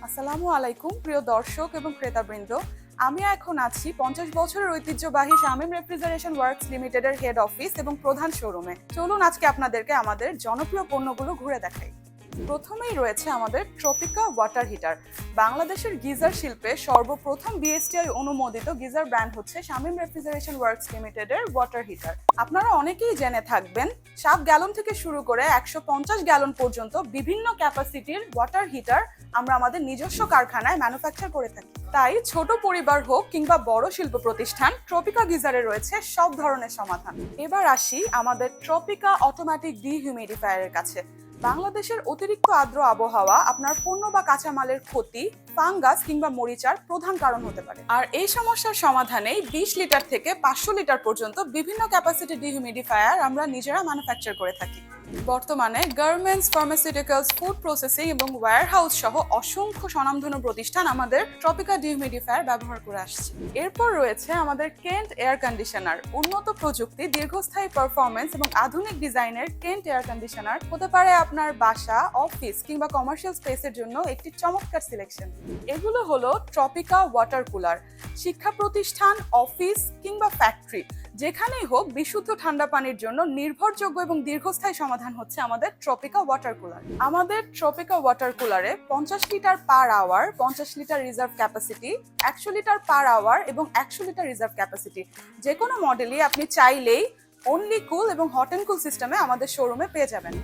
আসসালামু আলাইকুম প্রিয় দর্শক এবং ক্রেতাবৃন্দ। আমি এখন আছি 50 বছরের ঐতিহ্যবাহী শামীম রেফ্রিজারেশন ওয়ার্কস লিমিটেডের হেড অফিস এবং প্রধান শোরুমে। চলুন আজকে আপনাদেরকে আমাদের জনপ্রিয় পণ্যগুলো ঘুরে দেখাই। প্রথমেই রয়েছে আমাদের ট্রপিকা ওয়াটার হিটার। বাংলাদেশের গিজার শিল্পে সর্বপ্রথম বিএসটিআই অনুমোদিত গিজার ব্র্যান্ড হচ্ছে শামীম রেফ্রিজারেশন ওয়ার্কস লিমিটেডের ওয়াটার হিটার। আপনারা অনেকেই জেনে থাকবেন 7 গ্যালন থেকে শুরু করে 150 গ্যালন পর্যন্ত বিভিন্ন ক্যাপাসিটির ওয়াটার হিটার আমরা আমাদের নিজস্ব কারখানায় ম্যানুফ্যাকচার করে থাকি। তাই ছোট পরিবার হোক কিংবা বড় শিল্প প্রতিষ্ঠান, ট্রপিকা গিজারে রয়েছে সব ধরনের সমাধান। এবার আসি আমাদের ট্রপিকা অটোমেটিক ডিহিউমিডিফায়ারের কাছে। বাংলাদেশের অতিরিক্ত আর্দ্র আবহাওয়া আপনার পণ্য বা কাঁচামালের ক্ষতি, ফাঙ্গাস কিংবা মরিচার প্রধান কারণ হতে পারে। আর এই সমস্যার সমাধানেই 20 লিটার থেকে 500 লিটার পর্যন্ত বিভিন্ন ক্যাপাসিটি ডিহিউমিডিফায়ার আমরা নিজেরা ম্যানুফ্যাকচার করে থাকি। বর্তমানে গার্মেন্টস, ফার্মাসিউটিক্যালস, ফুড প্রসেসিং এবং ওয়্যারহাউস সহ অসংখ্য স্বনামধন্য প্রতিষ্ঠান আমাদের ট্রপিকা ডিহিউমিডিফায়ার ব্যবহার করে আসছে। এরপর রয়েছে আমাদের কেন্ট এয়ার কন্ডিশনার। উন্নত প্রযুক্তি, দীর্ঘস্থায়ী পারফরমেন্স এবং আধুনিক ডিজাইনের কেন্ট এয়ার কন্ডিশনার হতে পারে আপনার বাসা, অফিস কিংবা কমার্শিয়াল স্পেসের জন্য একটি চমৎকার সিলেকশন। এগুলো হলো ট্রপিকা ওয়াটার কুলার। শিক্ষা প্রতিষ্ঠান, অফিস কিংবা ফ্যাক্টরি যেখানেই হোক বিশুদ্ধ ঠান্ডা পানির জন্য নির্ভরযোগ্য এবং দীর্ঘস্থায়ী সমাধান হচ্ছে আমাদের ট্রপিকা ওয়াটার কুলার। আমাদের ট্রপিকা ওয়াটার কুলারে 50 litre per hour, 50 litre reserve capacity, 100 litre per hour এবং 100 লিটার রিজার্ভ ক্যাপাসিটি যে কোনো মডেলই আপনি চাইলেই অনলি কুল এবং হট অ্যান্ড কুল সিস্টেমে আমাদের শোরুমে পেয়ে যাবেন।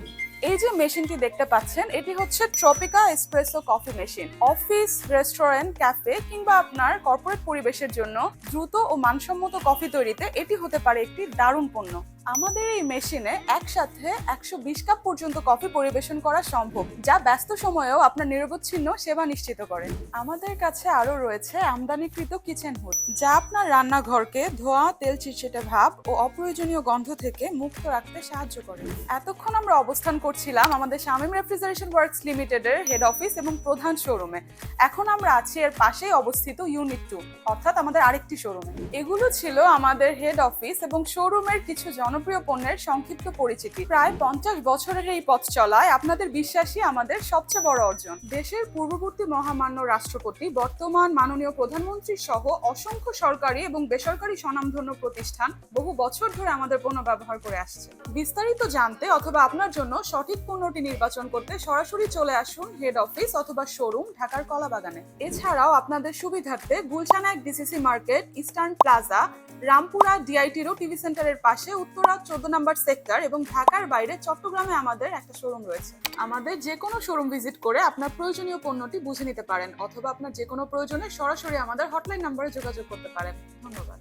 এই যে মেশিনটি দেখতে পাচ্ছেন, এটি হচ্ছে Tropica espresso coffee machine. Office, restaurant, cafe কিংবা আপনার কর্পোরেট পরিবেশের জন্য দ্রুত ও মানসম্মত কফি তৈরিতে এটি হতে পারে একটি দারুণ পণ্য। আমাদের এই মেশিনে একসাথে 120 কাপ পর্যন্ত কফি পরিবেশন করা সম্ভব, যা ব্যস্ত সময়েও আপনার নিরবচ্ছিন্ন সেবা নিশ্চিত করে। আমাদের কাছে আরো রয়েছে আমদানিকৃত কিচেন হুড, যা আপনার রান্নাঘরকে ধোঁয়া, তেল চিটচিটে ভাব ও অপ্রয়োজনীয় গন্ধ থেকে মুক্ত রাখতে সাহায্য করে। এতক্ষণ আমরা অবস্থান করছিলাম আমাদের শামীম রেফ্রিজারেশন ওয়ার্কস লিমিটেডের হেড অফিস এবং প্রধান শোরুমে। এখন আমরা আছি এর পাশেই অবস্থিত ইউনিট 2, অর্থাৎ আমাদের আরেকটি শোরুমে। এগুলো ছিল আমাদের হেড অফিস এবং শোরুমের কিছু জনপ্রিয় পণ্যের সংক্ষিপ্ত পরিচিতি। প্রায় 50 বছরের এই পথ চলায় আপনাদের বিশ্বাসই আমাদের সবচেয়ে বড় অর্জন। দেশের পূর্ববর্তী মহামান্য রাষ্ট্রপতি, বর্তমান মাননীয় প্রধানমন্ত্রী সহ অসংখ্য সরকারি এবং বেসরকারি স্বনামধন্য প্রতিষ্ঠান বহু বছর ধরে আমাদের পণ্য ব্যবহার করে আসছে। বিস্তারিত জানতে অথবা আপনার জন্য সঠিক পণ্যটি নির্বাচন করতে সরাসরি চলে আসুন হেড অফিস অথবা শোরুম ঢাকার কলাবাগানে। এছাড়াও আপনাদের সুবিধার্থে Gulshan 1 DCC market, eastern plaza, Rampura DIT road TV সেন্টারের পাশে উত্তরা 14 নম্বর সেক্টর এবং ঢাকার বাইরে চট্টগ্রামে আমাদের একটা শোরুম রয়েছে। আমাদের যে কোনো শোরুম ভিজিট করে আপনার প্রয়োজনীয় পণ্যটি বুঝে নিতে পারেন অথবা আপনার যে কোনো প্রয়োজনে সরাসরি আমাদের হটলাইন নম্বরে যোগাযোগ করতে পারেন। ধন্যবাদ।